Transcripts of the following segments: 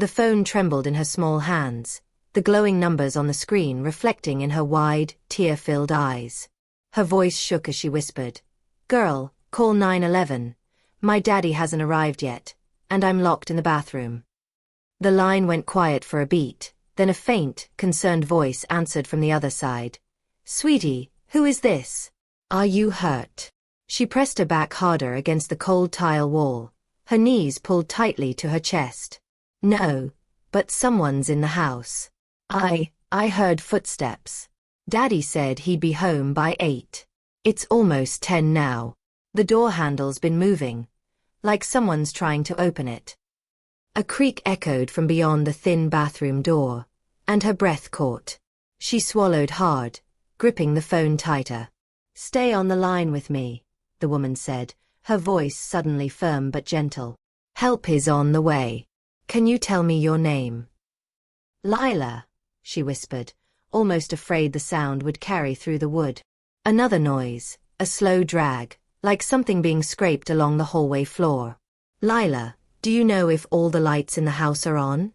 The phone trembled in her small hands, the glowing numbers on the screen reflecting in her wide, tear-filled eyes. Her voice shook as she whispered, "Girl, call 911. My daddy hasn't arrived yet, and I'm locked in the bathroom." The line went quiet for a beat, then a faint, concerned voice answered from the other side. "Sweetie, who is this? Are you hurt?" She pressed her back harder against the cold tile wall, her knees pulled tightly to her chest. "No, but someone's in the house. I heard footsteps. Daddy said he'd be home by 8. It's almost 10 now. The door handle's been moving, like someone's trying to open it." A creak echoed from beyond the thin bathroom door, and her breath caught. She swallowed hard, gripping the phone tighter. "Stay on the line with me," the woman said, her voice suddenly firm but gentle. "Help is on the way. Can you tell me your name?" "Lila," she whispered, almost afraid the sound would carry through the wood. Another noise, a slow drag, like something being scraped along the hallway floor. "Lila, do you know if all the lights in the house are on?"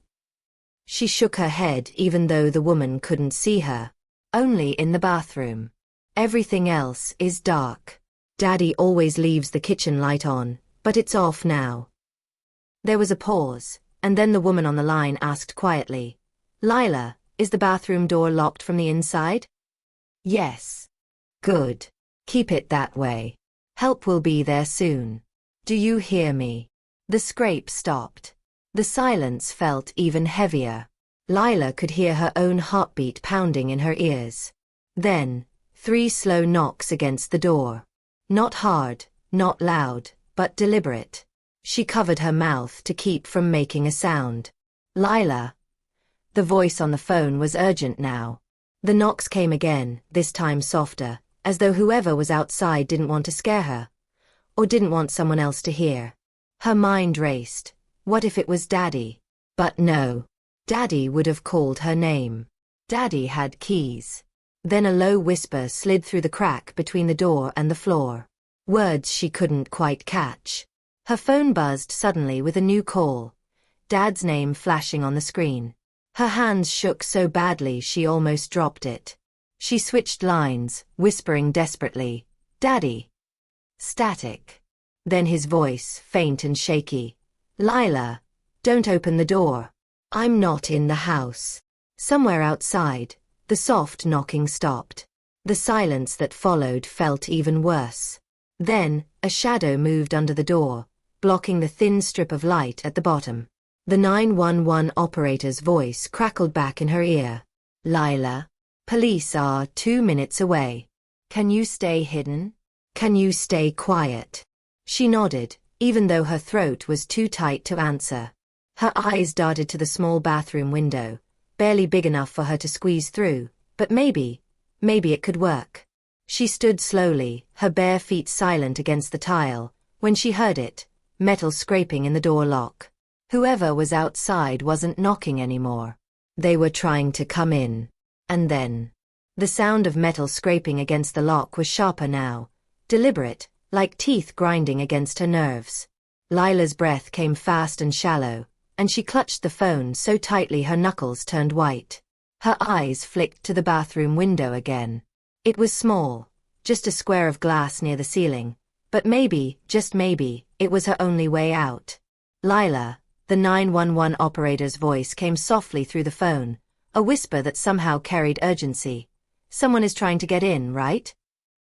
She shook her head even though the woman couldn't see her. "Only in the bathroom. Everything else is dark. Daddy always leaves the kitchen light on, but it's off now." There was a pause, and then the woman on the line asked quietly, "Lila, is the bathroom door locked from the inside?" "Yes." "Good. Keep it that way. Help will be there soon. Do you hear me?" The scrape stopped. The silence felt even heavier. Lila could hear her own heartbeat pounding in her ears. Then, 3 slow knocks against the door. Not hard, not loud, but deliberate. She covered her mouth to keep from making a sound. "Lila." The voice on the phone was urgent now. The knocks came again, this time softer, as though whoever was outside didn't want to scare her, or didn't want someone else to hear. Her mind raced. What if it was Daddy? But no. Daddy would have called her name. Daddy had keys. Then a low whisper slid through the crack between the door and the floor. Words she couldn't quite catch. Her phone buzzed suddenly with a new call. Dad's name flashing on the screen. Her hands shook so badly she almost dropped it. She switched lines, whispering desperately, "Daddy." Static. Then his voice, faint and shaky. "Lila, don't open the door. I'm not in the house." Somewhere outside, the soft knocking stopped. The silence that followed felt even worse. Then, a shadow moved under the door, blocking the thin strip of light at the bottom. The 911 operator's voice crackled back in her ear. "Lila, police are 2 minutes away. Can you stay hidden? Can you stay quiet?" She nodded, even though her throat was too tight to answer. Her eyes darted to the small bathroom window, barely big enough for her to squeeze through, but maybe it could work. She stood slowly, her bare feet silent against the tile, when she heard it, metal scraping in the door lock. Whoever was outside wasn't knocking anymore. They were trying to come in. And then, the sound of metal scraping against the lock was sharper now, deliberate, like teeth grinding against her nerves. Lila's breath came fast and shallow, and she clutched the phone so tightly her knuckles turned white. Her eyes flicked to the bathroom window again. It was small, just a square of glass near the ceiling, but maybe, just maybe, it was her only way out. "Lila," the 911 operator's voice came softly through the phone, a whisper that somehow carried urgency. "Someone is trying to get in, right?"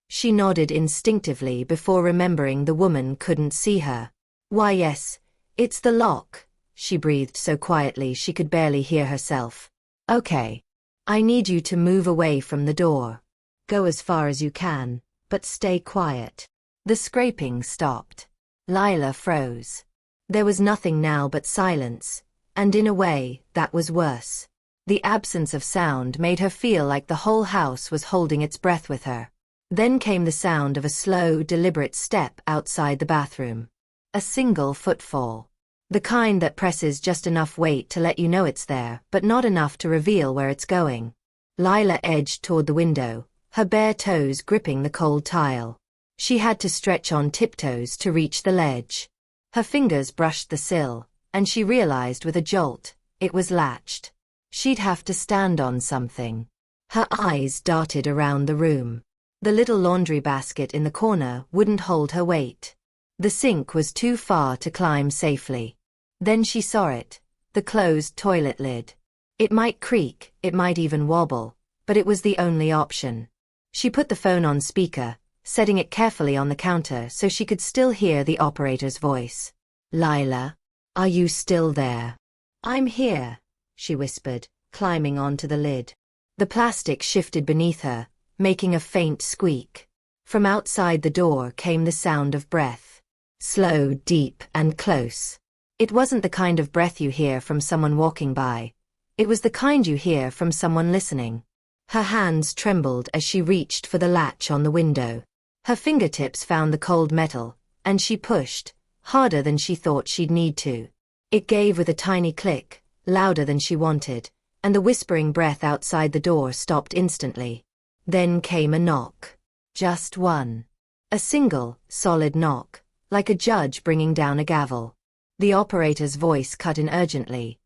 She nodded instinctively before remembering the woman couldn't see her. "Why yes, it's the lock," she breathed so quietly she could barely hear herself. "Okay. I need you to move away from the door. Go as far as you can, but stay quiet." The scraping stopped. Lila froze. There was nothing now but silence, and in a way, that was worse. The absence of sound made her feel like the whole house was holding its breath with her. Then came the sound of a slow, deliberate step outside the bathroom. A single footfall. The kind that presses just enough weight to let you know it's there, but not enough to reveal where it's going. Lila edged toward the window, her bare toes gripping the cold tile. She had to stretch on tiptoes to reach the ledge. Her fingers brushed the sill, and she realized with a jolt, It was latched. She'd have to stand on something. Her eyes darted around the room. The little laundry basket in the corner wouldn't hold her weight. The sink was too far to climb safely. Then she saw it, the closed toilet lid. It might creak, it might even wobble, but it was the only option. She put the phone on speaker, setting it carefully on the counter so she could still hear the operator's voice. "Lila, are you still there?" "I'm here," she whispered, climbing onto the lid. The plastic shifted beneath her, making a faint squeak. From outside the door came the sound of breath. Slow, deep, and close. It wasn't the kind of breath you hear from someone walking by. It was the kind you hear from someone listening. Her hands trembled as she reached for the latch on the window. Her fingertips found the cold metal, and she pushed, harder than she thought she'd need to. It gave with a tiny click, louder than she wanted, and the whispering breath outside the door stopped instantly. Then came a knock. Just one. A single, solid knock, like a judge bringing down a gavel. The operator's voice cut in urgently.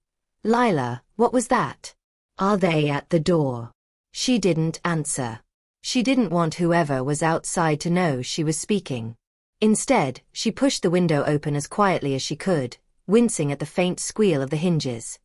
"Lila, what was that? Are they at the door?" She didn't answer. She didn't want whoever was outside to know she was speaking. Instead, she pushed the window open as quietly as she could, wincing at the faint squeal of the hinges.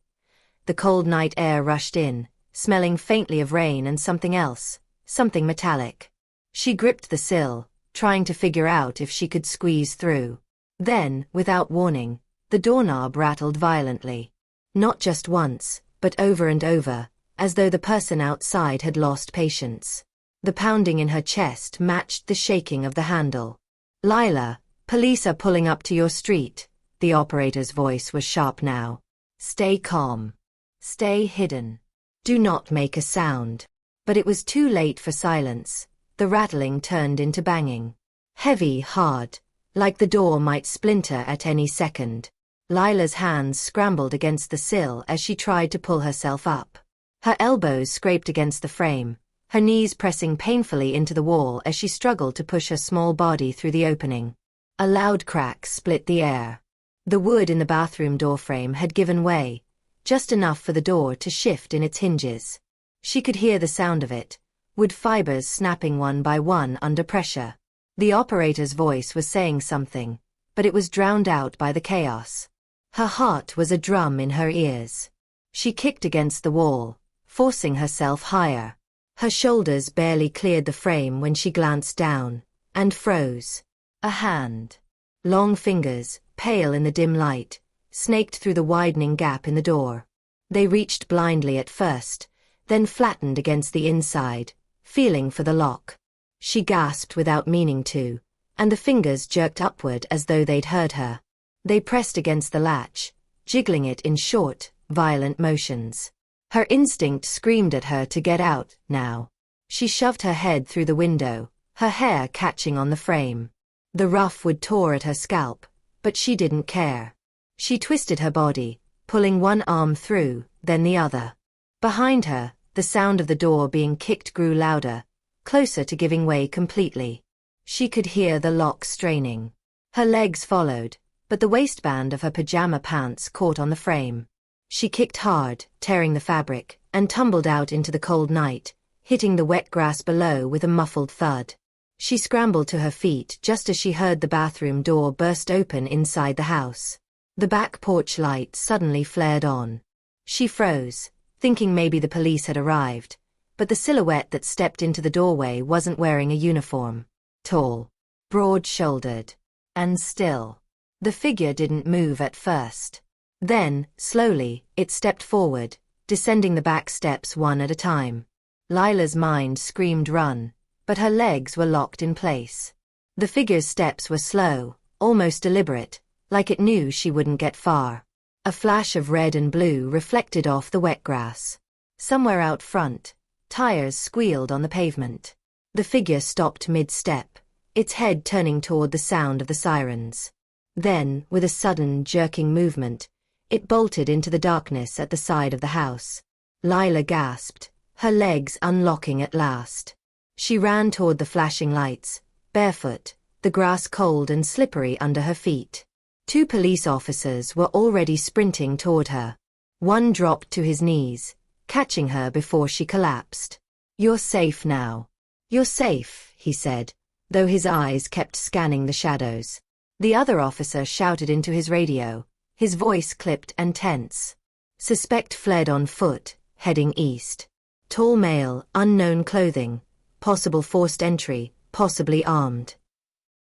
The cold night air rushed in, smelling faintly of rain and something else, something metallic. She gripped the sill, trying to figure out if she could squeeze through. Then, without warning, the doorknob rattled violently. Not just once, but over and over, as though the person outside had lost patience. The pounding in her chest matched the shaking of the handle. "Lila, police are pulling up to your street." The operator's voice was sharp now. "Stay calm. Stay hidden. Do not make a sound." But it was too late for silence. The rattling turned into banging. Heavy, hard, like the door might splinter at any second. Lila's hands scrambled against the sill as she tried to pull herself up. Her elbows scraped against the frame, her knees pressing painfully into the wall as she struggled to push her small body through the opening. A loud crack split the air. The wood in the bathroom doorframe had given way, just enough for the door to shift in its hinges. She could hear the sound of it, wood fibers snapping one by one under pressure. The operator's voice was saying something, but it was drowned out by the chaos. Her heart was a drum in her ears. She kicked against the wall, forcing herself higher. Her shoulders barely cleared the frame when she glanced down, and froze. A hand. Long fingers, pale in the dim light, snaked through the widening gap in the door. They reached blindly at first, then flattened against the inside, feeling for the lock. She gasped without meaning to, and the fingers jerked upward as though they'd heard her. They pressed against the latch, jiggling it in short, violent motions. Her instinct screamed at her to get out, now. She shoved her head through the window, her hair catching on the frame. The rough wood tore at her scalp, but she didn't care. She twisted her body, pulling one arm through, then the other. Behind her, the sound of the door being kicked grew louder, closer to giving way completely. She could hear the lock straining. Her legs followed, but the waistband of her pajama pants caught on the frame. She kicked hard, tearing the fabric, and tumbled out into the cold night, hitting the wet grass below with a muffled thud. She scrambled to her feet just as she heard the bathroom door burst open inside the house. The back porch light suddenly flared on. She froze, thinking maybe the police had arrived, but the silhouette that stepped into the doorway wasn't wearing a uniform. Tall, broad-shouldered, and still. The figure didn't move at first. Then, slowly, it stepped forward, descending the back steps one at a time. Lila's mind screamed run, but her legs were locked in place. The figure's steps were slow, almost deliberate, like it knew she wouldn't get far. A flash of red and blue reflected off the wet grass. Somewhere out front, tires squealed on the pavement. The figure stopped mid-step, its head turning toward the sound of the sirens. Then, with a sudden, jerking movement, it bolted into the darkness at the side of the house. Lila gasped, her legs unlocking at last. She ran toward the flashing lights, barefoot, the grass cold and slippery under her feet. 2 police officers were already sprinting toward her. One dropped to his knees, catching her before she collapsed. "You're safe now. You're safe," he said, though his eyes kept scanning the shadows. The other officer shouted into his radio, his voice clipped and tense. Suspect fled on foot, heading east. Tall male, unknown clothing, possible forced entry, possibly armed.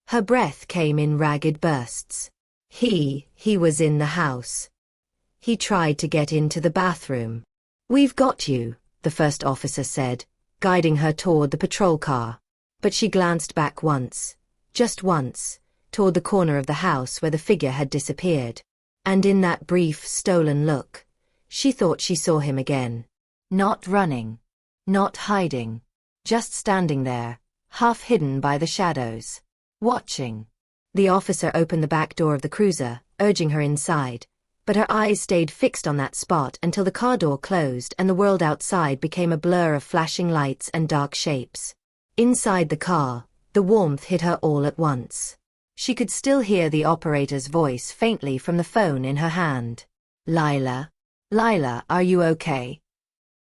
Her breath came in ragged bursts. He was in the house. He tried to get into the bathroom. "We've got you," the first officer said, guiding her toward the patrol car. But she glanced back once, just once, toward the corner of the house where the figure had disappeared. And in that brief, stolen look, she thought she saw him again. Not running, not hiding, just standing there, half hidden by the shadows, watching. The officer opened the back door of the cruiser, urging her inside, but her eyes stayed fixed on that spot until the car door closed and the world outside became a blur of flashing lights and dark shapes. Inside the car, the warmth hit her all at once. She could still hear the operator's voice faintly from the phone in her hand. "Lila? Lila, are you okay?"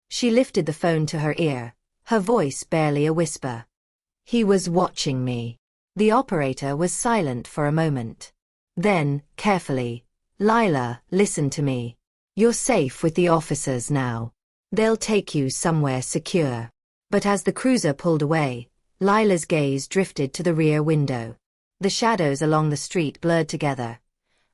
She lifted the phone to her ear, her voice barely a whisper. "He was watching me." The operator was silent for a moment. Then, carefully, "Lila, listen to me. You're safe with the officers now. They'll take you somewhere secure." But as the cruiser pulled away, Lila's gaze drifted to the rear window. The shadows along the street blurred together,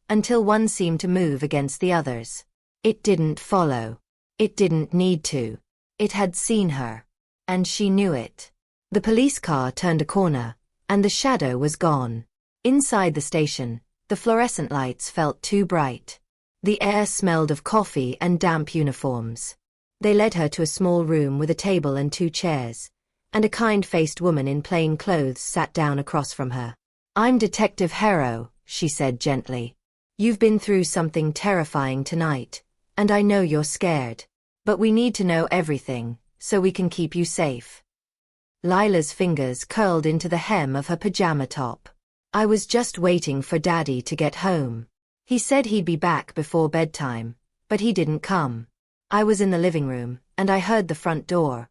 until one seemed to move against the others. It didn't follow. It didn't need to. It had seen her. And she knew it. The police car turned a corner, and the shadow was gone. Inside the station, the fluorescent lights felt too bright. The air smelled of coffee and damp uniforms. They led her to a small room with a table and 2 chairs, and a kind-faced woman in plain clothes sat down across from her. "I'm Detective Harrow," she said gently. "You've been through something terrifying tonight, and I know you're scared. But we need to know everything, so we can keep you safe." Lila's fingers curled into the hem of her pajama top. "I was just waiting for Daddy to get home. He said he'd be back before bedtime, but he didn't come. I was in the living room, and I heard the front door,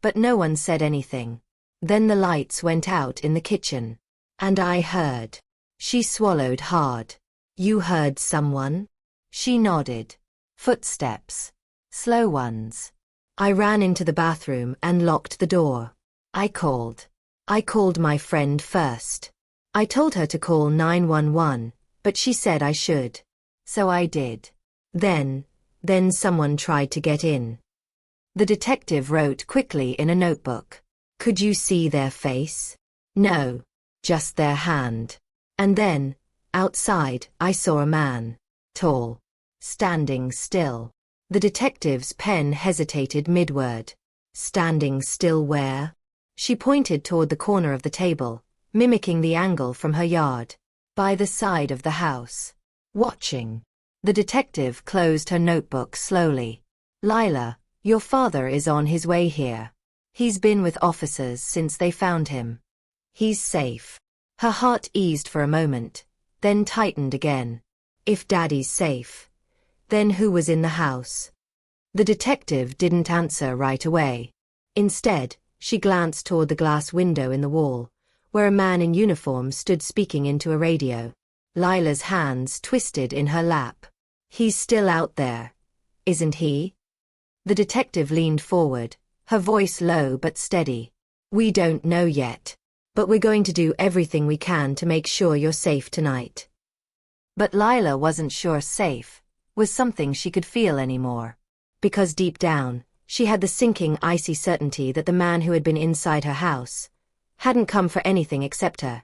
but no one said anything. Then the lights went out in the kitchen. And I heard." She swallowed hard. "You heard someone?" She nodded. "Footsteps. Slow ones. I ran into the bathroom and locked the door. I called my friend first. I told her to call 911, but she said I should. So I did. Then someone tried to get in." The detective wrote quickly in a notebook. "Could you see their face?" "No. Just their hand. And then, outside, I saw a man. Tall. Standing still." The detective's pen hesitated mid-word. "Standing still where?" She pointed toward the corner of the table, mimicking the angle from her yard. "By the side of the house. Watching." The detective closed her notebook slowly. "Lila, your father is on his way here. He's been with officers since they found him. He's safe." Her heart eased for a moment, then tightened again. If Daddy's safe, then who was in the house? The detective didn't answer right away. Instead, she glanced toward the glass window in the wall, where a man in uniform stood speaking into a radio. Lila's hands twisted in her lap. "He's still out there, isn't he?" The detective leaned forward, her voice low but steady. "We don't know yet, but we're going to do everything we can to make sure you're safe tonight." But Lila wasn't sure safe was something she could feel anymore. Because deep down, she had the sinking, icy certainty that the man who had been inside her house hadn't come for anything except her.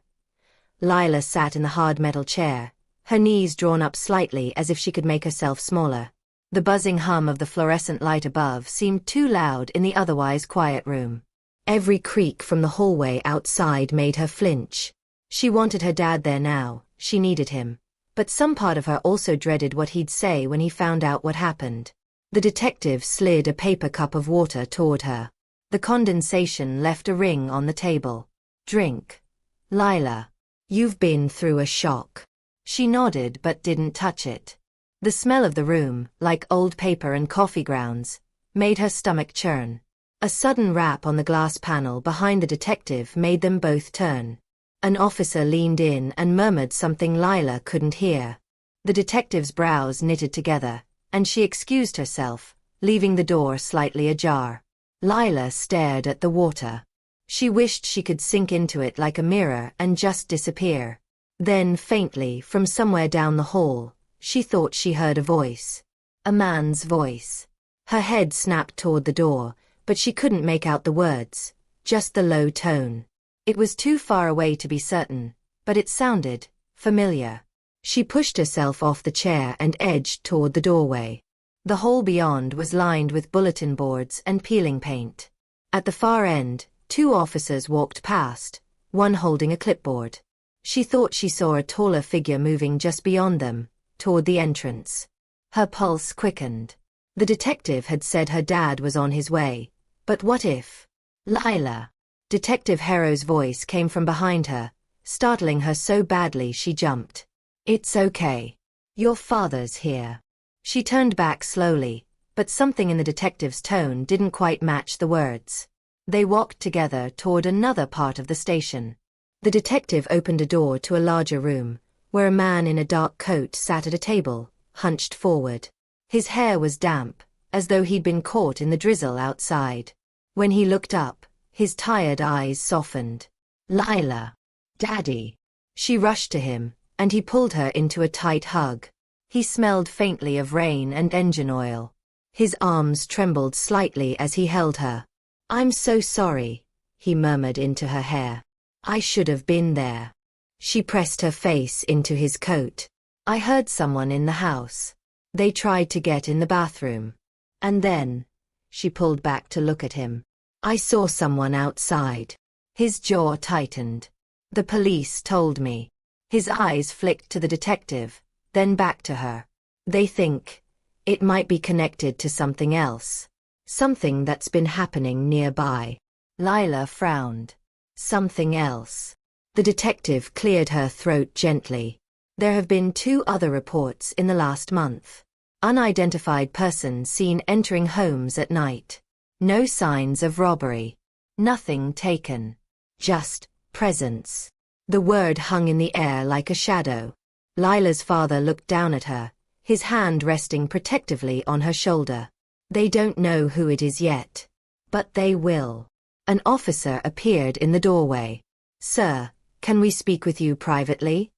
Lila sat in the hard metal chair, her knees drawn up slightly as if she could make herself smaller. The buzzing hum of the fluorescent light above seemed too loud in the otherwise quiet room. Every creak from the hallway outside made her flinch. She wanted her dad there now, she needed him. But some part of her also dreaded what he'd say when he found out what happened. The detective slid a paper cup of water toward her. The condensation left a ring on the table. "Drink. Lila. You've been through a shock." She nodded but didn't touch it. The smell of the room, like old paper and coffee grounds, made her stomach churn. A sudden rap on the glass panel behind the detective made them both turn. An officer leaned in and murmured something Lila couldn't hear. The detective's brows knitted together, and she excused herself, leaving the door slightly ajar. Lila stared at the water. She wished she could sink into it like a mirror and just disappear. Then, faintly, from somewhere down the hall, she thought she heard a voice. A man's voice. Her head snapped toward the door, but she couldn't make out the words, just the low tone. It was too far away to be certain, but it sounded familiar. She pushed herself off the chair and edged toward the doorway. The hall beyond was lined with bulletin boards and peeling paint. At the far end, 2 officers walked past, one holding a clipboard. She thought she saw a taller figure moving just beyond them, toward the entrance. Her pulse quickened. The detective had said her dad was on his way, but what if? Lila! Detective Harrow's voice came from behind her, startling her so badly she jumped. It's okay. Your father's here. She turned back slowly, but something in the detective's tone didn't quite match the words. They walked together toward another part of the station. The detective opened a door to a larger room, where a man in a dark coat sat at a table, hunched forward. His hair was damp, as though he'd been caught in the drizzle outside. When he looked up, his tired eyes softened. Lila! Daddy! She rushed to him, and he pulled her into a tight hug. He smelled faintly of rain and engine oil. His arms trembled slightly as he held her. I'm so sorry, he murmured into her hair. I should have been there. She pressed her face into his coat. I heard someone in the house. They tried to get in the bathroom. And then, she pulled back to look at him. I saw someone outside. His jaw tightened. The police told me. His eyes flicked to the detective, then back to her. They think it might be connected to something else. Something that's been happening nearby. Lila frowned. Something else. The detective cleared her throat gently. There have been 2 other reports in the last month. Unidentified persons seen entering homes at night. No signs of robbery. Nothing taken. Just presence. The word hung in the air like a shadow. Lila's father looked down at her, his hand resting protectively on her shoulder. They don't know who it is yet. But they will. An officer appeared in the doorway. Sir, can we speak with you privately?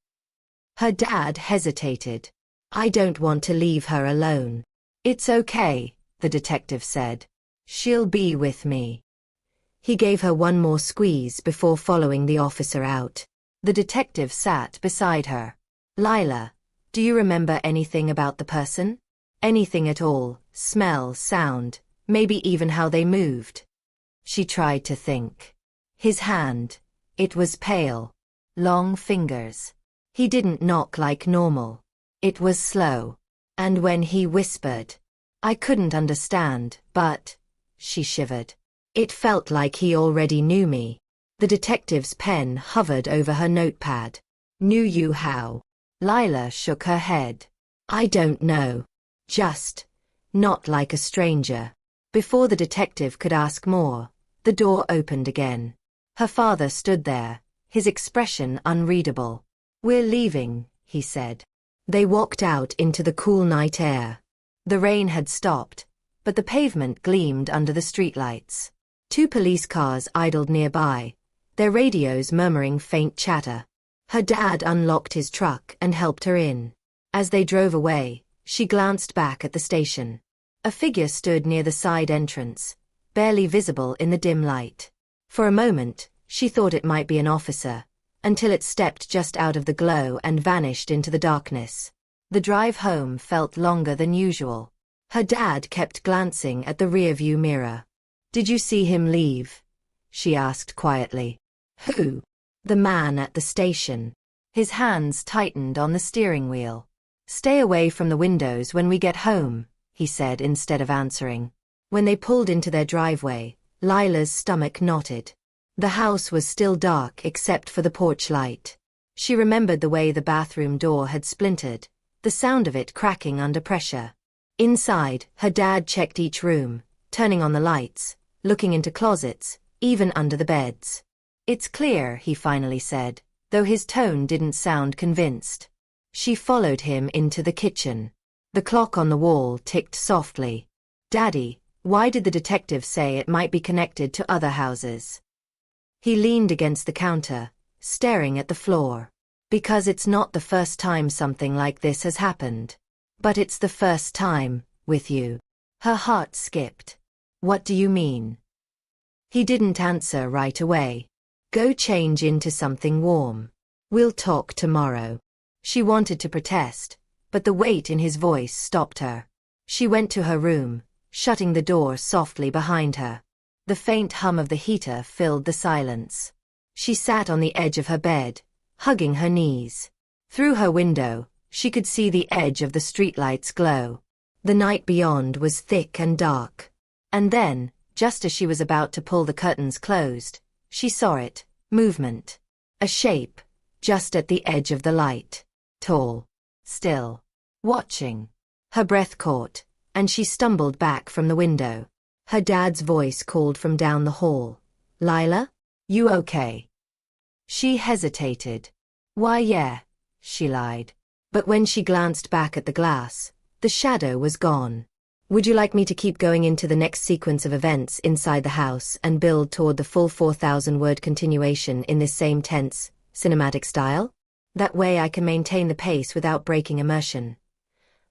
Her dad hesitated. I don't want to leave her alone. It's okay, the detective said. She'll be with me. He gave her one more squeeze before following the officer out. The detective sat beside her. Lila, do you remember anything about the person? Anything at all, smell, sound, maybe even how they moved? She tried to think. His hand. It was pale. Long fingers. He didn't knock like normal. It was slow. And when he whispered, I couldn't understand, but... She shivered. It felt like he already knew me. The detective's pen hovered over her notepad. Knew you how? Lila shook her head. I don't know. Just, not like a stranger. Before the detective could ask more, the door opened again. Her father stood there, his expression unreadable. We're leaving, he said. They walked out into the cool night air. The rain had stopped, but the pavement gleamed under the streetlights. 2 police cars idled nearby, their radios murmuring faint chatter. Her dad unlocked his truck and helped her in. As they drove away, she glanced back at the station. A figure stood near the side entrance, barely visible in the dim light. For a moment, she thought it might be an officer, until it stepped just out of the glow and vanished into the darkness. The drive home felt longer than usual. Her dad kept glancing at the rearview mirror. Did you see him leave? She asked quietly. Who? The man at the station. His hands tightened on the steering wheel. Stay away from the windows when we get home, he said instead of answering. When they pulled into their driveway, Lila's stomach knotted. The house was still dark except for the porch light. She remembered the way the bathroom door had splintered, the sound of it cracking under pressure. Inside, her dad checked each room, turning on the lights, looking into closets, even under the beds. "It's clear," he finally said, though his tone didn't sound convinced. She followed him into the kitchen. The clock on the wall ticked softly. "Daddy, why did the detective say it might be connected to other houses?" He leaned against the counter, staring at the floor. "Because it's not the first time something like this has happened. But it's the first time, with you." Her heart skipped. "What do you mean?" He didn't answer right away. "Go change into something warm. We'll talk tomorrow." She wanted to protest, but the weight in his voice stopped her. She went to her room, shutting the door softly behind her. The faint hum of the heater filled the silence. She sat on the edge of her bed, hugging her knees. Through her window, she could see the edge of the streetlights glow. The night beyond was thick and dark. And then, just as she was about to pull the curtains closed, she saw it, movement. A shape, just at the edge of the light. Tall. Still. Watching. Her breath caught, and she stumbled back from the window. Her dad's voice called from down the hall. "Lila? You okay?" She hesitated. "Why, yeah," she lied. But when she glanced back at the glass, the shadow was gone. "Would you like me to keep going into the next sequence of events inside the house and build toward the full 4,000-word continuation in this same tense, cinematic style? That way I can maintain the pace without breaking immersion."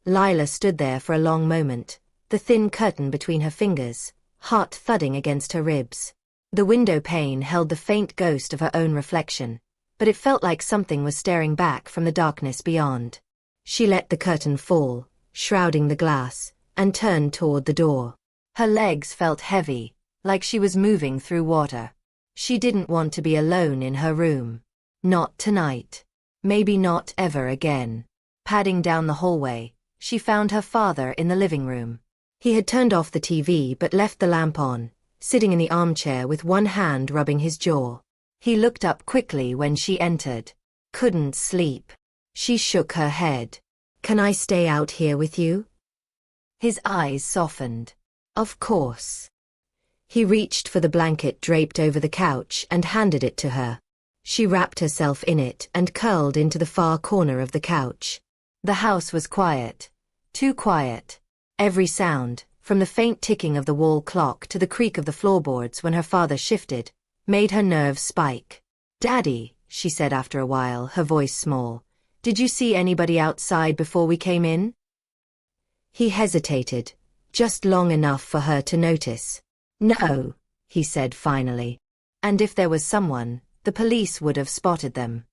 Lila stood there for a long moment, the thin curtain between her fingers, heart thudding against her ribs. The window pane held the faint ghost of her own reflection, but it felt like something was staring back from the darkness beyond. She let the curtain fall, shrouding the glass, and turned toward the door. Her legs felt heavy, like she was moving through water. She didn't want to be alone in her room. Not tonight. Maybe not ever again. Padding down the hallway, she found her father in the living room. He had turned off the TV but left the lamp on, sitting in the armchair with one hand rubbing his jaw. He looked up quickly when she entered. "Couldn't sleep." She shook her head. "Can I stay out here with you?" His eyes softened. "Of course." He reached for the blanket draped over the couch and handed it to her. She wrapped herself in it and curled into the far corner of the couch. The house was quiet. Too quiet. Every sound, from the faint ticking of the wall clock to the creak of the floorboards when her father shifted, made her nerves spike. "Daddy," she said after a while, her voice small, "did you see anybody outside before we came in?" He hesitated, just long enough for her to notice. "No," he said finally. And if there was someone, the police would have spotted them.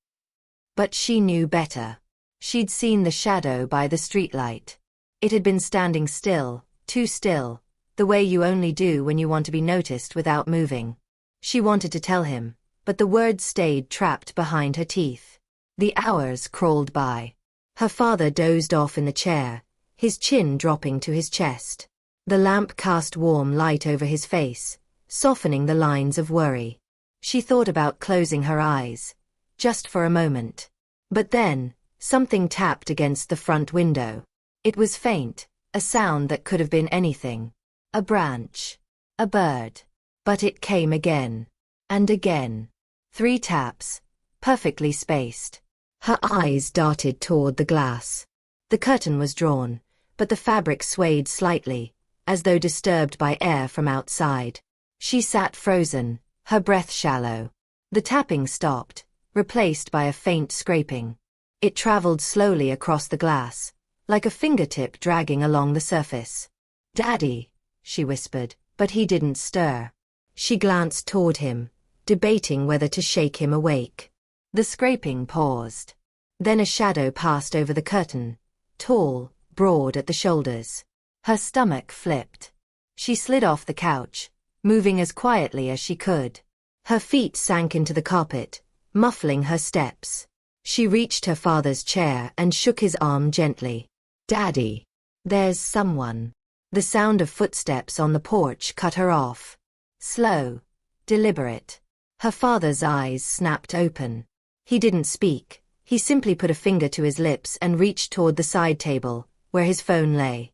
But she knew better. She'd seen the shadow by the streetlight. It had been standing still, too still, the way you only do when you want to be noticed without moving. She wanted to tell him, but the words stayed trapped behind her teeth. The hours crawled by. Her father dozed off in the chair, his chin dropping to his chest. The lamp cast warm light over his face, softening the lines of worry. She thought about closing her eyes, just for a moment. But then, something tapped against the front window. It was faint, a sound that could have been anything. A branch. A bird. But it came again. And again. 3 taps. Perfectly spaced. Her eyes darted toward the glass. The curtain was drawn, but the fabric swayed slightly, as though disturbed by air from outside. She sat frozen, her breath shallow. The tapping stopped, replaced by a faint scraping. It traveled slowly across the glass, like a fingertip dragging along the surface. "Daddy," she whispered, but he didn't stir. She glanced toward him, debating whether to shake him awake. The scraping paused. Then a shadow passed over the curtain, tall, broad at the shoulders. Her stomach flipped. She slid off the couch, moving as quietly as she could. Her feet sank into the carpet, muffling her steps. She reached her father's chair and shook his arm gently. "Daddy, there's someone." The sound of footsteps on the porch cut her off. Slow, deliberate. Her father's eyes snapped open. He didn't speak, He simply put a finger to his lips and reached toward the side table, where his phone lay.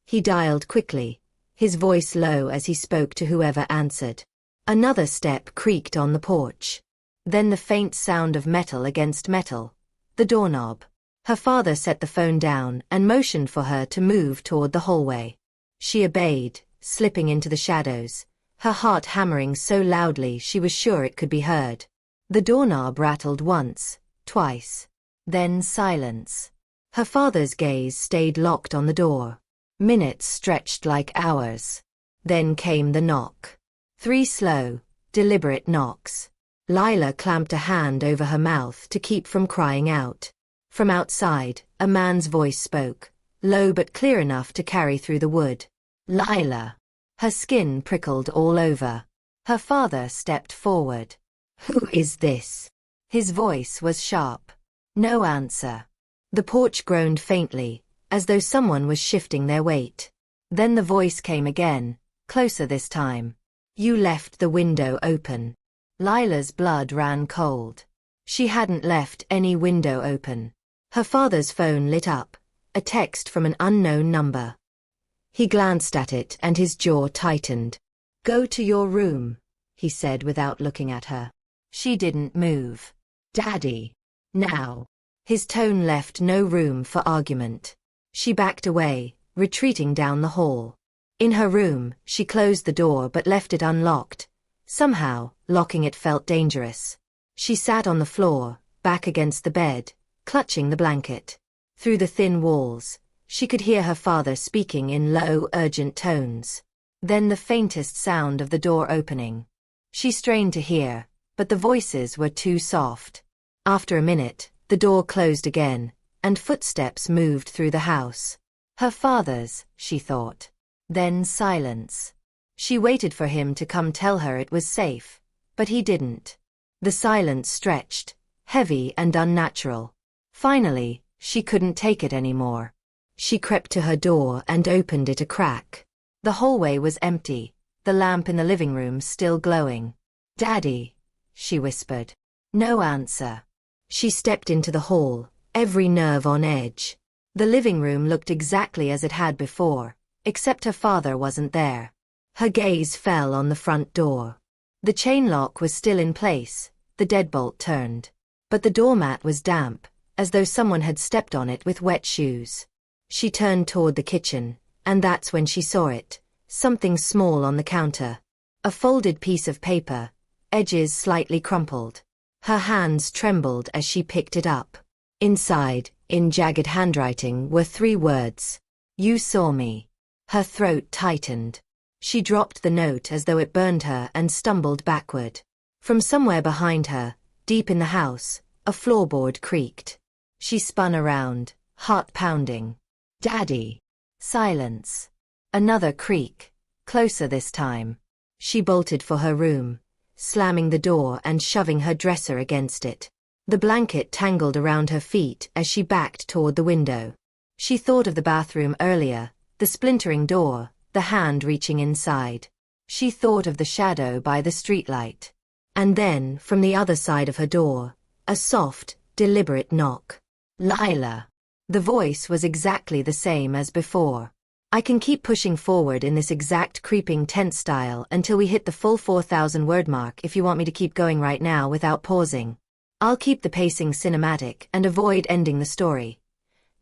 He dialed quickly, his voice low as he spoke to whoever answered. Another step creaked on the porch. Then the faint sound of metal against metal. The doorknob. Her father set the phone down and motioned for her to move toward the hallway. She obeyed, slipping into the shadows, her heart hammering so loudly she was sure it could be heard. The doorknob rattled once, twice. Then silence. Her father's gaze stayed locked on the door. Minutes stretched like hours. Then came the knock. 3 slow, deliberate knocks. Lila clamped a hand over her mouth to keep from crying out. From outside, a man's voice spoke, low but clear enough to carry through the wood. Lila. Her skin prickled all over. Her father stepped forward. Who is this? His voice was sharp. No answer. The porch groaned faintly, as though someone was shifting their weight. Then the voice came again, closer this time. You left the window open. Lila's blood ran cold. She hadn't left any window open. Her father's phone lit up, a text from an unknown number. He glanced at it and his jaw tightened. Go to your room, he said without looking at her. She didn't move. Daddy. Now. His tone left no room for argument. She backed away, retreating down the hall. In her room, she closed the door but left it unlocked. Somehow, locking it felt dangerous. She sat on the floor, back against the bed, clutching the blanket. Through the thin walls, she could hear her father speaking in low, urgent tones. Then the faintest sound of the door opening. She strained to hear, but the voices were too soft. After a minute, the door closed again, and footsteps moved through the house. Her father's, she thought. Then silence. She waited for him to come tell her it was safe, but he didn't. The silence stretched, heavy and unnatural. Finally, she couldn't take it anymore. She crept to her door and opened it a crack. The hallway was empty, the lamp in the living room still glowing. Daddy, she whispered. No answer. She stepped into the hall, every nerve on edge. The living room looked exactly as it had before, except her father wasn't there. Her gaze fell on the front door. The chain lock was still in place, the deadbolt turned. But the doormat was damp, as though someone had stepped on it with wet shoes. She turned toward the kitchen, and that's when she saw it, something small on the counter. A folded piece of paper, edges slightly crumpled. Her hands trembled as she picked it up. Inside, in jagged handwriting, were 3 words. You saw me. Her throat tightened. She dropped the note as though it burned her and stumbled backward. From somewhere behind her, deep in the house, a floorboard creaked. She spun around, heart pounding. Daddy. Silence. Another creak, closer this time. She bolted for her room, slamming the door and shoving her dresser against it. The blanket tangled around her feet as she backed toward the window. She thought of the bathroom earlier, the splintering door, the hand reaching inside. She thought of the shadow by the streetlight. And then, from the other side of her door, a soft, deliberate knock. Lila. The voice was exactly the same as before. I can keep pushing forward in this exact creeping tense style until we hit the full 4,000 word mark if you want me to keep going right now without pausing. I'll keep the pacing cinematic and avoid ending the story.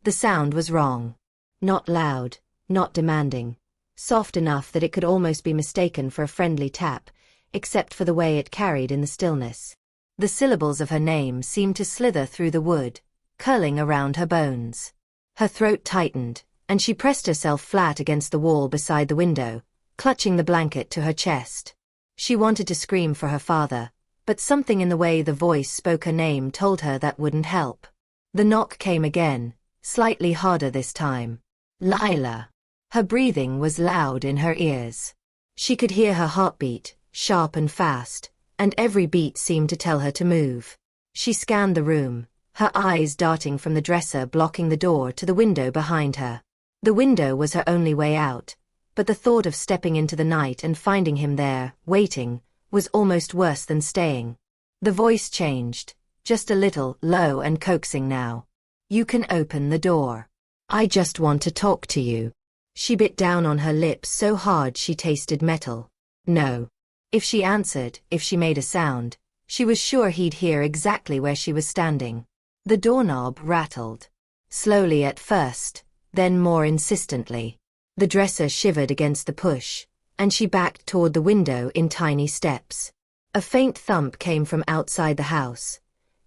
The sound was wrong. Not loud, not demanding. Soft enough that it could almost be mistaken for a friendly tap, except for the way it carried in the stillness. The syllables of her name seemed to slither through the wood, curling around her bones. Her throat tightened, and she pressed herself flat against the wall beside the window, clutching the blanket to her chest. She wanted to scream for her father, but something in the way the voice spoke her name told her that wouldn't help. The knock came again, slightly harder this time. Lila. Her breathing was loud in her ears. She could hear her heartbeat, sharp and fast, and every beat seemed to tell her to move. She scanned the room, her eyes darting from the dresser blocking the door to the window behind her. The window was her only way out, but the thought of stepping into the night and finding him there, waiting, was almost worse than staying. The voice changed, just a little low and coaxing now. "You can open the door. I just want to talk to you." She bit down on her lips so hard she tasted metal. No. If she answered, if she made a sound, she was sure he'd hear exactly where she was standing. The doorknob rattled. Slowly at first, then more insistently. The dresser shivered against the push, and she backed toward the window in tiny steps. A faint thump came from outside the house.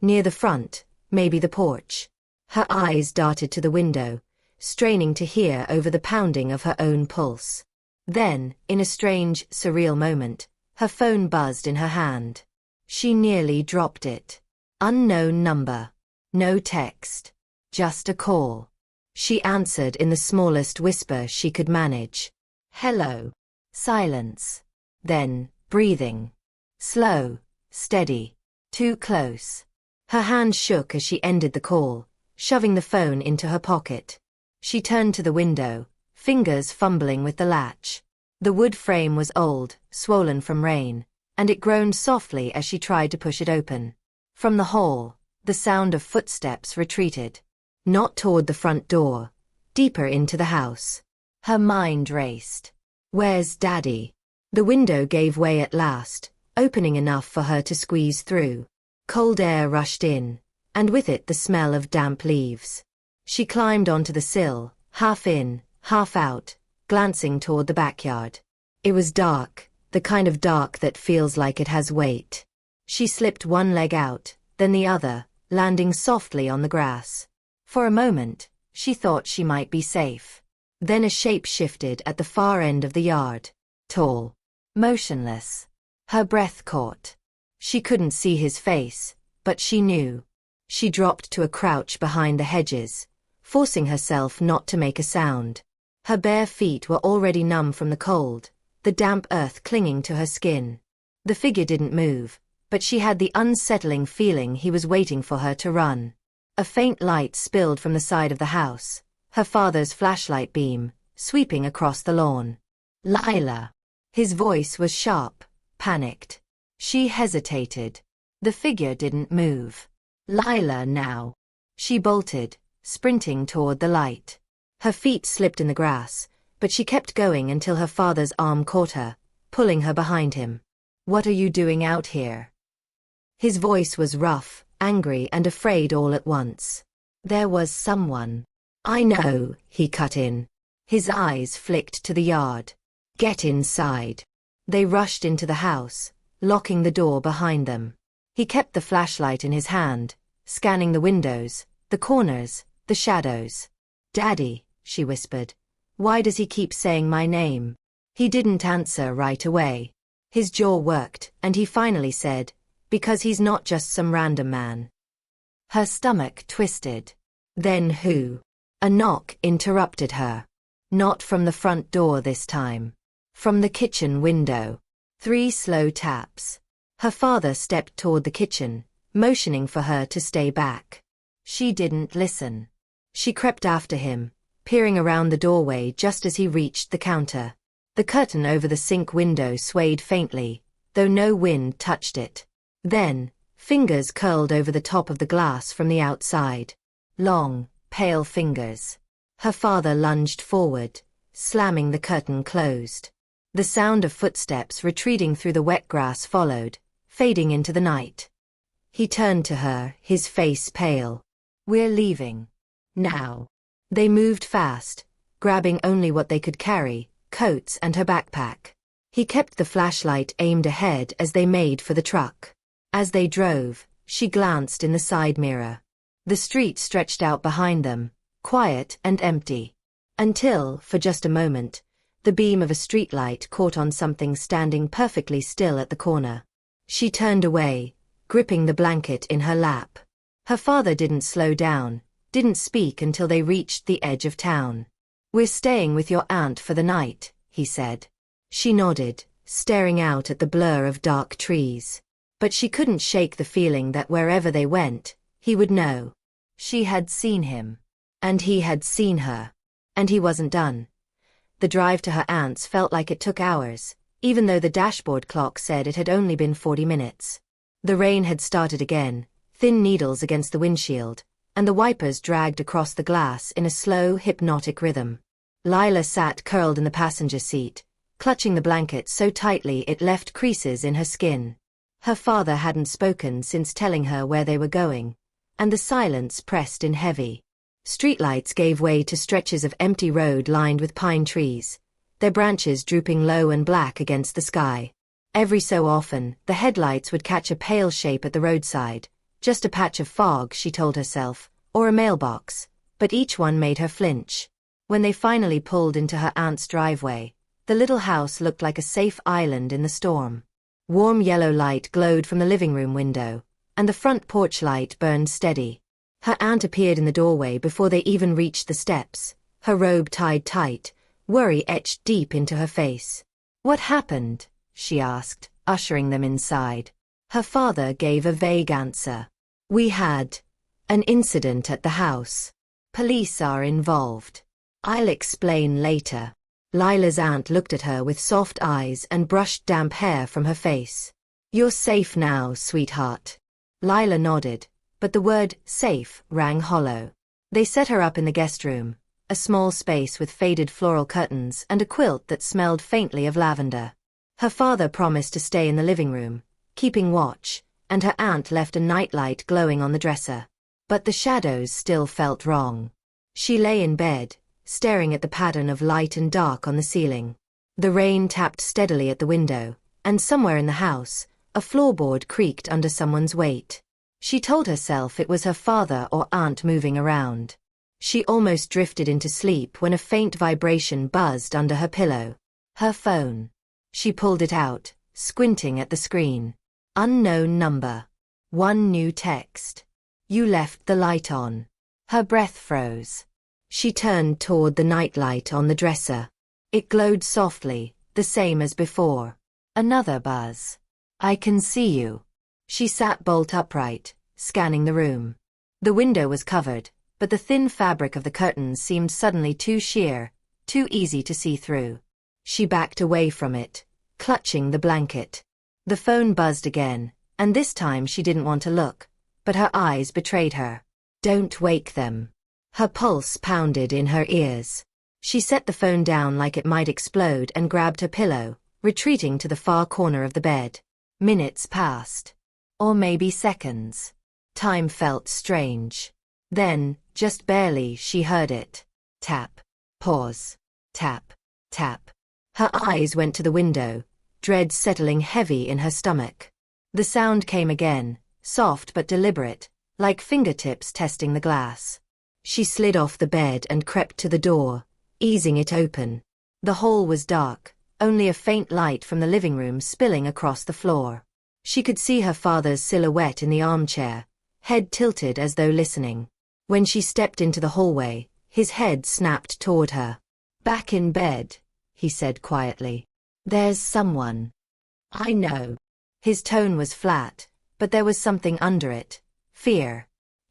Near the front, maybe the porch. Her eyes darted to the window, straining to hear over the pounding of her own pulse. Then, in a strange, surreal moment, her phone buzzed in her hand. She nearly dropped it. Unknown number. No text. Just a call. She answered in the smallest whisper she could manage. "Hello." Silence. Then, breathing. Slow, steady. Too close. Her hand shook as she ended the call, shoving the phone into her pocket. She turned to the window, fingers fumbling with the latch. The wood frame was old, swollen from rain, and it groaned softly as she tried to push it open. From the hall, the sound of footsteps retreated. Not toward the front door, deeper into the house. Her mind raced. Where's Daddy? The window gave way at last, opening enough for her to squeeze through. Cold air rushed in, and with it the smell of damp leaves. She climbed onto the sill, half in, half out, glancing toward the backyard. It was dark, the kind of dark that feels like it has weight. She slipped one leg out, then the other, landing softly on the grass. For a moment, she thought she might be safe. Then a shape shifted at the far end of the yard. Tall. Motionless. Her breath caught. She couldn't see his face, but she knew. She dropped to a crouch behind the hedges, forcing herself not to make a sound. Her bare feet were already numb from the cold, the damp earth clinging to her skin. The figure didn't move, but she had the unsettling feeling he was waiting for her to run. A faint light spilled from the side of the house, her father's flashlight beam, sweeping across the lawn. "Lila." His voice was sharp, panicked. She hesitated. The figure didn't move. "Lila now." She bolted, sprinting toward the light. Her feet slipped in the grass, but she kept going until her father's arm caught her, pulling her behind him. "What are you doing out here?" His voice was rough, angry and afraid all at once. "There was someone." "I know," he cut in. His eyes flicked to the yard. "Get inside." They rushed into the house, locking the door behind them. He kept the flashlight in his hand, scanning the windows, the corners, the shadows. "Daddy," she whispered. "Why does he keep saying my name?" He didn't answer right away. His jaw worked, and he finally said, "Because he's not just some random man." Her stomach twisted. Then who? A knock interrupted her. Not from the front door this time. From the kitchen window. 3 slow taps. Her father stepped toward the kitchen, motioning for her to stay back. She didn't listen. She crept after him, peering around the doorway just as he reached the counter. The curtain over the sink window swayed faintly, though no wind touched it. Then, fingers curled over the top of the glass from the outside. Long, pale fingers. Her father lunged forward, slamming the curtain closed. The sound of footsteps retreating through the wet grass followed, fading into the night. He turned to her, his face pale. "We're leaving. Now." They moved fast, grabbing only what they could carry, coats and her backpack. He kept the flashlight aimed ahead as they made for the truck. As they drove, she glanced in the side mirror. The street stretched out behind them, quiet and empty. Until, for just a moment, the beam of a streetlight caught on something standing perfectly still at the corner. She turned away, gripping the blanket in her lap. Her father didn't slow down, didn't speak until they reached the edge of town. "We're staying with your aunt for the night," he said. She nodded, staring out at the blur of dark trees. But she couldn't shake the feeling that wherever they went, he would know. She had seen him. And he had seen her. And he wasn't done. The drive to her aunt's felt like it took hours, even though the dashboard clock said it had only been 40 minutes. The rain had started again, thin needles against the windshield, and the wipers dragged across the glass in a slow, hypnotic rhythm. Lila sat curled in the passenger seat, clutching the blanket so tightly it left creases in her skin. Her father hadn't spoken since telling her where they were going, and the silence pressed in heavy. Streetlights gave way to stretches of empty road lined with pine trees, their branches drooping low and black against the sky. Every so often, the headlights would catch a pale shape at the roadside, just a patch of fog, she told herself, or a mailbox, but each one made her flinch. When they finally pulled into her aunt's driveway, the little house looked like a safe island in the storm. Warm yellow light glowed from the living room window, and the front porch light burned steady. Her aunt appeared in the doorway before they even reached the steps, her robe tied tight, worry etched deep into her face. "What happened?" she asked, ushering them inside. Her father gave a vague answer. "We had an incident at the house. Police are involved. I'll explain later." Lila's aunt looked at her with soft eyes and brushed damp hair from her face. "You're safe now, sweetheart." Lila nodded, but the word safe rang hollow. They set her up in the guest room, a small space with faded floral curtains and a quilt that smelled faintly of lavender. Her father promised to stay in the living room, keeping watch, and her aunt left a nightlight glowing on the dresser. But the shadows still felt wrong. She lay in bed, staring at the pattern of light and dark on the ceiling. The rain tapped steadily at the window, and somewhere in the house, a floorboard creaked under someone's weight. She told herself it was her father or aunt moving around. She almost drifted into sleep when a faint vibration buzzed under her pillow. Her phone. She pulled it out, squinting at the screen. Unknown number. One new text. "You left the light on." Her breath froze. She turned toward the nightlight on the dresser. It glowed softly, the same as before. Another buzz. "I can see you." She sat bolt upright, scanning the room. The window was covered, but the thin fabric of the curtains seemed suddenly too sheer, too easy to see through. She backed away from it, clutching the blanket. The phone buzzed again, and this time she didn't want to look, but her eyes betrayed her. "Don't wake them." Her pulse pounded in her ears. She set the phone down like it might explode and grabbed her pillow, retreating to the far corner of the bed. Minutes passed. Or maybe seconds. Time felt strange. Then, just barely, she heard it. Tap. Pause. Tap. Tap. Her eyes went to the window, dread settling heavy in her stomach. The sound came again, soft but deliberate, like fingertips testing the glass. She slid off the bed and crept to the door, easing it open. The hall was dark, only a faint light from the living room spilling across the floor. She could see her father's silhouette in the armchair, head tilted as though listening. When she stepped into the hallway, his head snapped toward her. "Back in bed," he said quietly. "There's someone." "I know." His tone was flat, but there was something under it. Fear.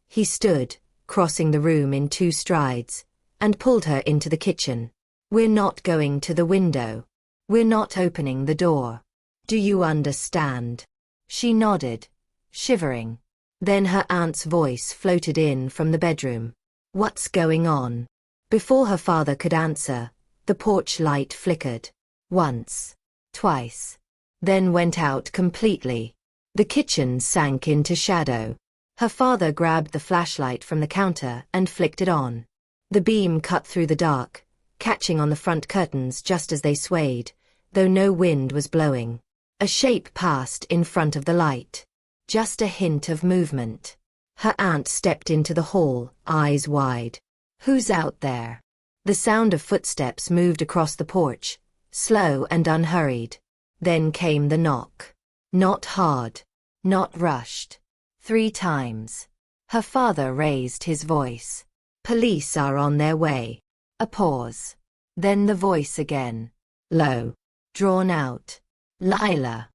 He stood, crossing the room in 2 strides, and pulled her into the kitchen. "We're not going to the window. We're not opening the door. Do you understand?" She nodded, shivering. Then her aunt's voice floated in from the bedroom. "What's going on?" Before her father could answer, the porch light flickered. Once. Twice. Then went out completely. The kitchen sank into shadow. Her father grabbed the flashlight from the counter and flicked it on. The beam cut through the dark, catching on the front curtains just as they swayed, though no wind was blowing. A shape passed in front of the light. Just a hint of movement. Her aunt stepped into the hall, eyes wide. "Who's out there?" The sound of footsteps moved across the porch, slow and unhurried. Then came the knock. Not hard. Not rushed. 3 times. Her father raised his voice. "Police are on their way." A pause. Then the voice again. Low. Drawn out. "Lila."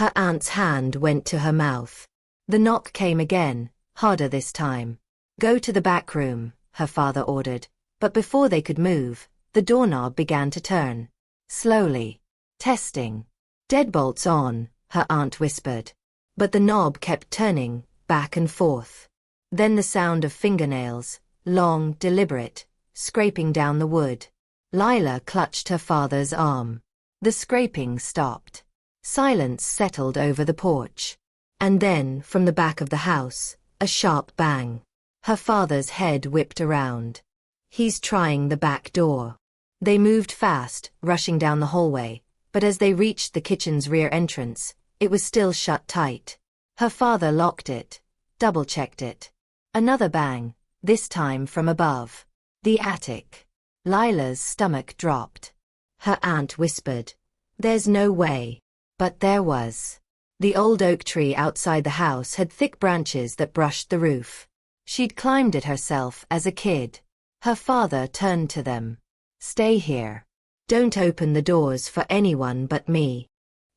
Her aunt's hand went to her mouth. The knock came again, harder this time. "Go to the back room," her father ordered, but before they could move, the doorknob began to turn. Slowly. Testing. "Deadbolts on," her aunt whispered. But the knob kept turning, back and forth. Then the sound of fingernails, long, deliberate, scraping down the wood. Lila clutched her father's arm. The scraping stopped. Silence settled over the porch. And then, from the back of the house, a sharp bang. Her father's head whipped around. He's trying the back door. They moved fast, rushing down the hallway, but as they reached the kitchen's rear entrance, it was still shut tight. Her father locked it, double-checked it. Another bang, this time from above. The attic. Lila's stomach dropped. Her aunt whispered, "There's no way." But there was. The old oak tree outside the house had thick branches that brushed the roof. She'd climbed it herself as a kid. Her father turned to them. "Stay here. Don't open the doors for anyone but me."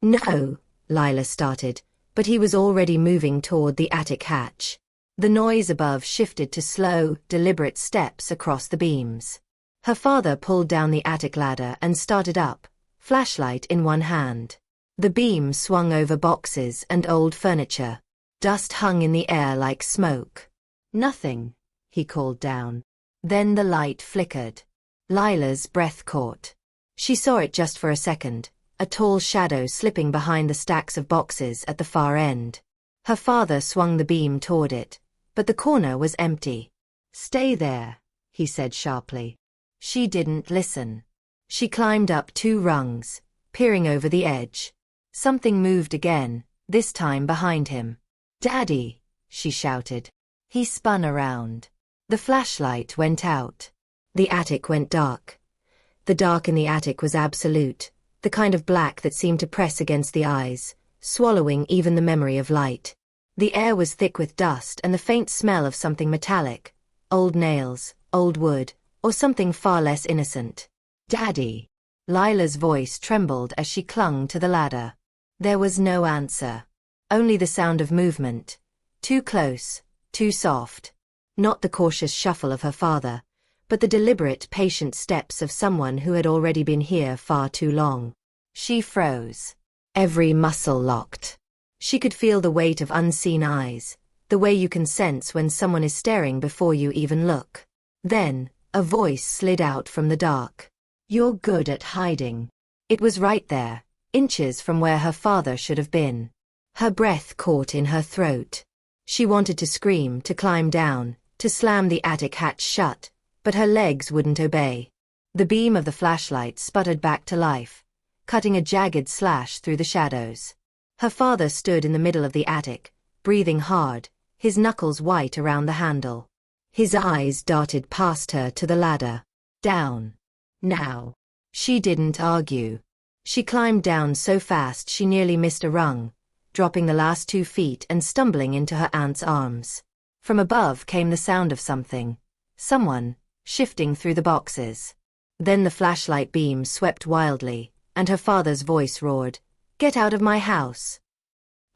"No," Lila started, but he was already moving toward the attic hatch. The noise above shifted to slow, deliberate steps across the beams. Her father pulled down the attic ladder and started up, flashlight in one hand. The beam swung over boxes and old furniture. Dust hung in the air like smoke. "Nothing," he called down. Then the light flickered. Lila's breath caught. She saw it just for a second, a tall shadow slipping behind the stacks of boxes at the far end. Her father swung the beam toward it, but the corner was empty. "Stay there," he said sharply. She didn't listen. She climbed up 2 rungs, peering over the edge. Something moved again, this time behind him. "Daddy!" she shouted. He spun around. The flashlight went out. The attic went dark. The dark in the attic was absolute, the kind of black that seemed to press against the eyes, swallowing even the memory of light. The air was thick with dust and the faint smell of something metallic, old nails, old wood, or something far less innocent. "Daddy!" Lila's voice trembled as she clung to the ladder. There was no answer. Only the sound of movement. Too close, too soft. Not the cautious shuffle of her father, but the deliberate, patient steps of someone who had already been here far too long. She froze. Every muscle locked. She could feel the weight of unseen eyes, the way you can sense when someone is staring before you even look. Then, a voice slid out from the dark. "You're good at hiding." It was right there, inches from where her father should have been. Her breath caught in her throat. She wanted to scream, to climb down, to slam the attic hatch shut, but her legs wouldn't obey. The beam of the flashlight sputtered back to life, cutting a jagged slash through the shadows. Her father stood in the middle of the attic, breathing hard, his knuckles white around the handle. His eyes darted past her to the ladder. Down. Now. She didn't argue. She climbed down so fast she nearly missed a rung, dropping the last 2 feet and stumbling into her aunt's arms. From above came the sound of someone, shifting through the boxes. Then the flashlight beam swept wildly, and her father's voice roared, "Get out of my house!"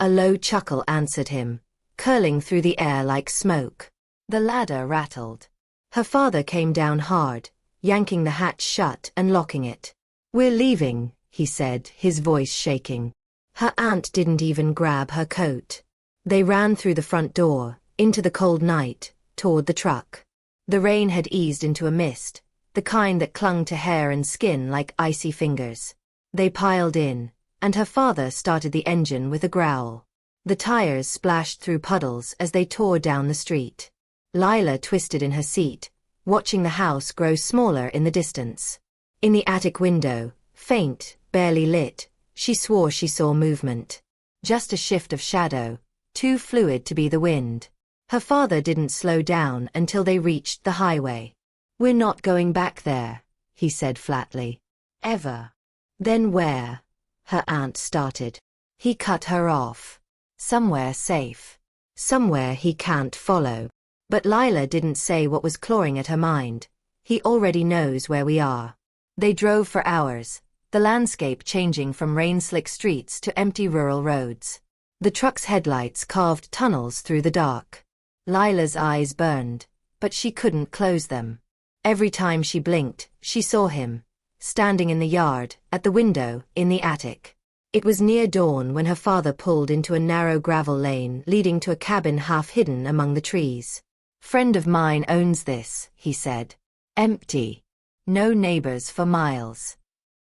A low chuckle answered him, curling through the air like smoke. The ladder rattled. Her father came down hard, yanking the hatch shut and locking it. "We're leaving," he said, his voice shaking. Her aunt didn't even grab her coat. They ran through the front door, into the cold night, toward the truck. The rain had eased into a mist, the kind that clung to hair and skin like icy fingers. They piled in, and her father started the engine with a growl. The tires splashed through puddles as they tore down the street. Lila twisted in her seat, watching the house grow smaller in the distance. In the attic window, faint, barely lit, she swore she saw movement. Just a shift of shadow, too fluid to be the wind. Her father didn't slow down until they reached the highway. "We're not going back there," he said flatly. "Ever." "Then where?" her aunt started. He cut her off. "Somewhere safe. Somewhere he can't follow." But Lila didn't say what was clawing at her mind. "He already knows where we are." They drove for hours, the landscape changing from rain-slick streets to empty rural roads. The truck's headlights carved tunnels through the dark. Lila's eyes burned, but she couldn't close them. Every time she blinked, she saw him, standing in the yard, at the window, in the attic. It was near dawn when her father pulled into a narrow gravel lane leading to a cabin half hidden among the trees. "Friend of mine owns this," he said. "Empty. No neighbors for miles."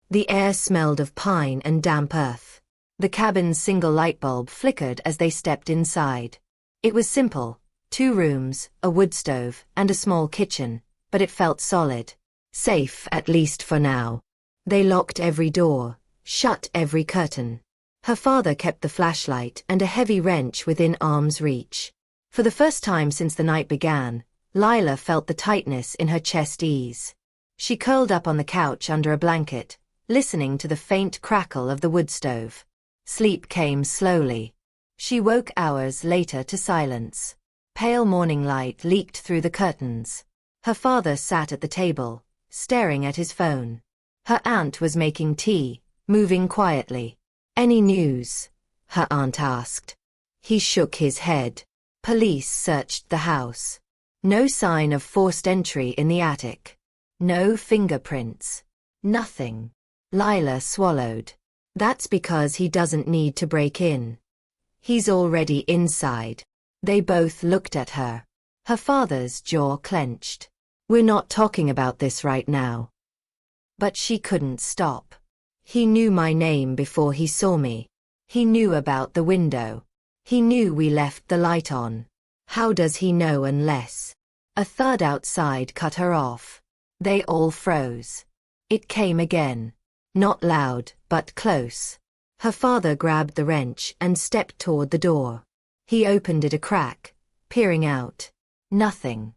The air smelled of pine and damp earth. The cabin's single light bulb flickered as they stepped inside. It was simple, 2 rooms, a wood stove, and a small kitchen, but it felt solid. Safe, at least for now. They locked every door, shut every curtain. Her father kept the flashlight and a heavy wrench within arm's reach. For the first time since the night began, Lila felt the tightness in her chest ease. She curled up on the couch under a blanket, listening to the faint crackle of the wood stove. Sleep came slowly. She woke hours later to silence. Pale morning light leaked through the curtains. Her father sat at the table, staring at his phone. Her aunt was making tea, moving quietly. "Any news?" her aunt asked. He shook his head. Police searched the house. No sign of forced entry in the attic. No fingerprints. Nothing. Lila swallowed. "That's because he doesn't need to break in. He's already inside." They both looked at her. Her father's jaw clenched. "We're not talking about this right now." But she couldn't stop. "He knew my name before he saw me. He knew about the window. He knew we left the light on. How does he know unless—" A thud outside cut her off. They all froze. It came again. Not loud, but close. Her father grabbed the wrench and stepped toward the door. He opened it a crack, peering out. Nothing.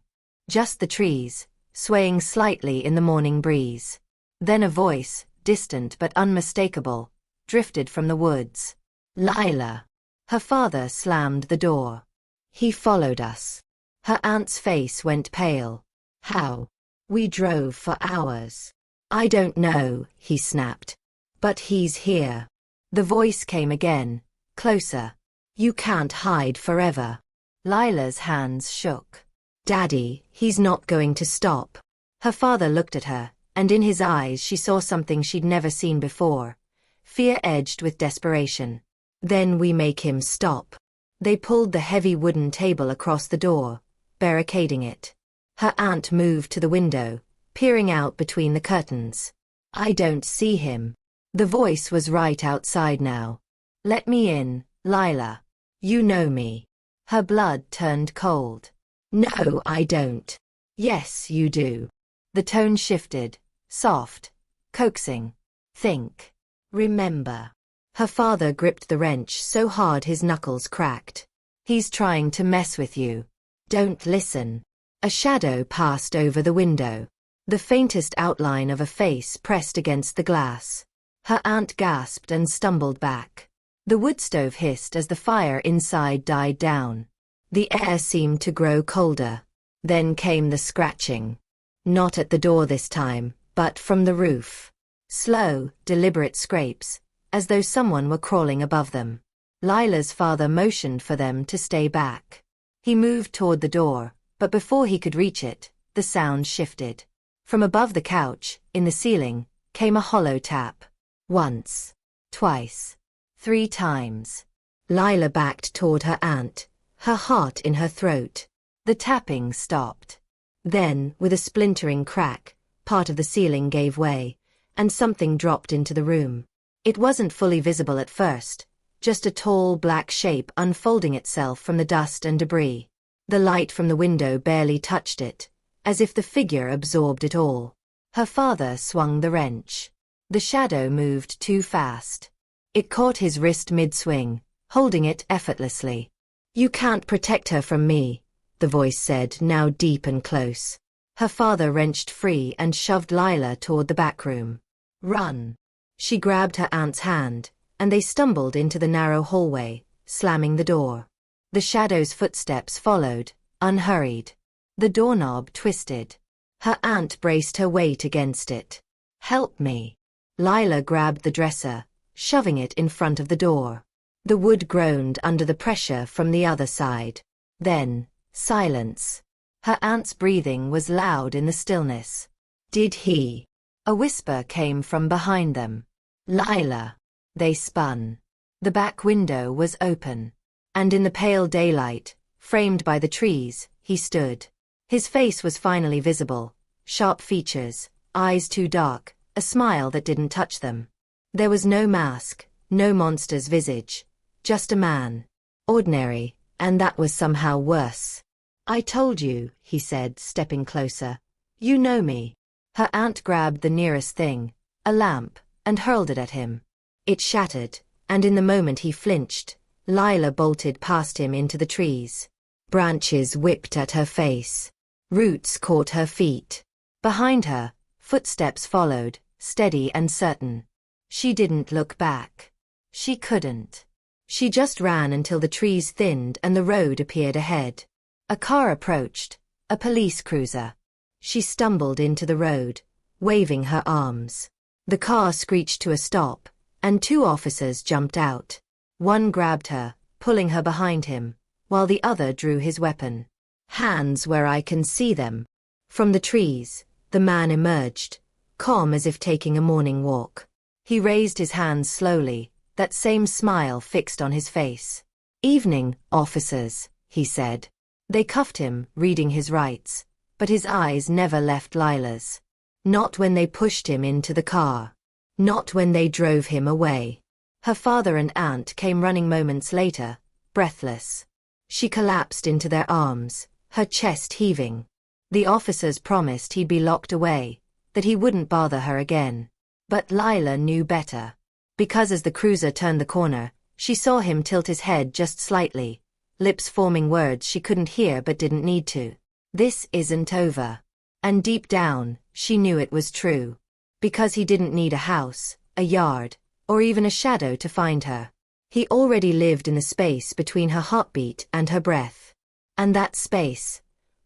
Just the trees, swaying slightly in the morning breeze. Then a voice, distant but unmistakable, drifted from the woods. "Lila." Her father slammed the door. "He followed us." Her aunt's face went pale. "How?" "We drove for hours." "I don't know," he snapped. "But he's here." The voice came again, closer. "You can't hide forever." Lila's hands shook. "Daddy, he's not going to stop." Her father looked at her, and in his eyes she saw something she'd never seen before. Fear edged with desperation. "Then we make him stop." They pulled the heavy wooden table across the door, barricading it. Her aunt moved to the window, peering out between the curtains. "I don't see him." The voice was right outside now. "Let me in, Lila. You know me." Her blood turned cold. "No, I don't." "Yes, you do." The tone shifted, soft, coaxing. "Think. Remember." Her father gripped the wrench so hard his knuckles cracked. "He's trying to mess with you. Don't listen." A shadow passed over the window. The faintest outline of a face pressed against the glass. Her aunt gasped and stumbled back. The wood stove hissed as the fire inside died down. The air seemed to grow colder. Then came the scratching. Not at the door this time, but from the roof. Slow, deliberate scrapes, as though someone were crawling above them. Lila's father motioned for them to stay back. He moved toward the door, but before he could reach it, the sound shifted. From above the couch, in the ceiling, came a hollow tap. Once. Twice. 3 times. Lila backed toward her aunt, her heart in her throat. The tapping stopped. Then, with a splintering crack, part of the ceiling gave way, and something dropped into the room. It wasn't fully visible at first, just a tall black shape unfolding itself from the dust and debris. The light from the window barely touched it, as if the figure absorbed it all. Her father swung the wrench. The shadow moved too fast. It caught his wrist mid-swing, holding it effortlessly. "You can't protect her from me," the voice said, now deep and close. Her father wrenched free and shoved Lila toward the back room. "Run." She grabbed her aunt's hand, and they stumbled into the narrow hallway, slamming the door. The shadow's footsteps followed, unhurried. The doorknob twisted. Her aunt braced her weight against it. "Help me." Lila grabbed the dresser, shoving it in front of the door. The wood groaned under the pressure from the other side. Then, silence. Her aunt's breathing was loud in the stillness. "Did he?" A whisper came from behind them. "Lila." They spun. The back window was open. And in the pale daylight, framed by the trees, he stood. His face was finally visible. Sharp features, eyes too dark, a smile that didn't touch them. There was no mask, no monster's visage. Just a man. Ordinary, and that was somehow worse. "I told you," he said, stepping closer. "You know me." Her aunt grabbed the nearest thing, a lamp, and hurled it at him. It shattered, and in the moment he flinched, Lila bolted past him into the trees. Branches whipped at her face. Roots caught her feet. Behind her, footsteps followed, steady and certain. She didn't look back. She couldn't. She just ran until the trees thinned and the road appeared ahead. A car approached, a police cruiser. She stumbled into the road, waving her arms. The car screeched to a stop, and 2 officers jumped out. One grabbed her, pulling her behind him, while the other drew his weapon. "Hands where I can see them." From the trees, the man emerged, calm as if taking a morning walk. He raised his hands slowly, that same smile fixed on his face. "Evening, officers," he said. They cuffed him, reading his rights, but his eyes never left Lila's. Not when they pushed him into the car. Not when they drove him away. Her father and aunt came running moments later, breathless. She collapsed into their arms, her chest heaving. The officers promised he'd be locked away, that he wouldn't bother her again. But Lila knew better. Because as the cruiser turned the corner, she saw him tilt his head just slightly, lips forming words she couldn't hear but didn't need to. "This isn't over." And deep down, she knew it was true. Because he didn't need a house, a yard, or even a shadow to find her. He already lived in the space between her heartbeat and her breath. And that space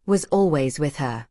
was always with her.